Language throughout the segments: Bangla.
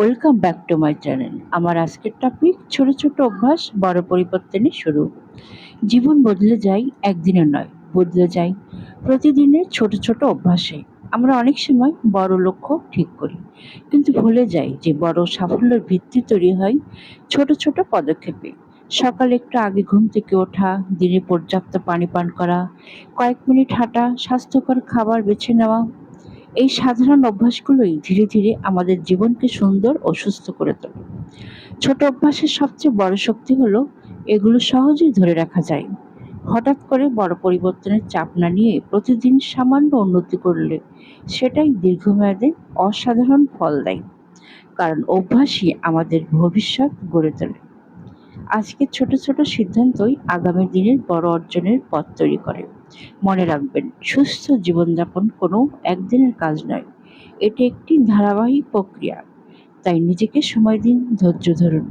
Welcome back to my channel. আমার আজকের টপিক ছোট ছোট অভ্যাস বড় পরিবর্তনে শুরু। জীবন বদলে যায় একদিনে নয়, বদলে যায় প্রতিদিনের ছোট ছোট অভ্যাসে। আমরা অনেক সময় বড় লক্ষ্য ঠিক করি, কিন্তু ভুলে যাই যে বড় সাফল্যের ভিত্তি তৈরি হয় ছোট ছোট পদক্ষেপে। সকালে একটু আগে ঘুম থেকে ওঠা, দিনে পর্যাপ্ত পানি পান করা, কয়েক মিনিট হাঁটা, স্বাস্থ্যকর খাবার বেছে নেওয়া, এই সাধারণ অভ্যাসগুলোই ধীরে ধীরে আমাদের জীবনকে সুন্দর ও সুস্থ করে তোলে। ছোট অভ্যাসের সবচেয়ে বড় শক্তি হলো এগুলো সহজেই ধরে রাখা যায়। হঠাৎ করে বড় পরিবর্তনের চাপ না নিয়ে প্রতিদিন সামান্য উন্নতি করলে সেটাই দীর্ঘমেয়াদে অসাধারণ ফল দেয়, কারণ অভ্যাসই আমাদের ভবিষ্যৎ গড়ে তোলে। আজকের ছোট ছোট সিদ্ধান্তই আগামী দিনের বড় অর্জনের পথ তৈরি করে। মনে রাখবেন, সুস্থ জীবনযাপন কোনো একদিনের কাজ নয়, এটি একটি ধারাবাহিক প্রক্রিয়া। তাই নিজেকে সময় দিন, ধৈর্য ধরুন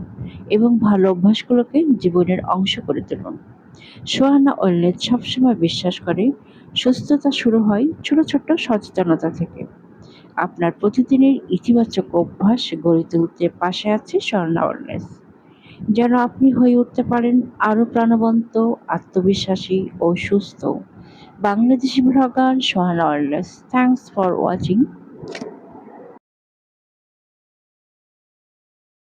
এবং ভালো অভ্যাসগুলোকে জীবনের অংশ করে তুলুন। সোহানা ওয়েলনেস সবসময় বিশ্বাস করে সুস্থতা শুরু হয় ছোট ছোট সচেতনতা থেকে। আপনার প্রতিদিনের ইতিবাচক অভ্যাস গড়ে তুলতে পাশে আছে সোহানা ওয়েলনেস, যেন আপনি হয়ে উঠতে পারেন আরও প্রাণবন্ত, আত্মবিশ্বাসী ও সুস্থ Bangladeshi blogger Sohana wellness. Thanks for watching.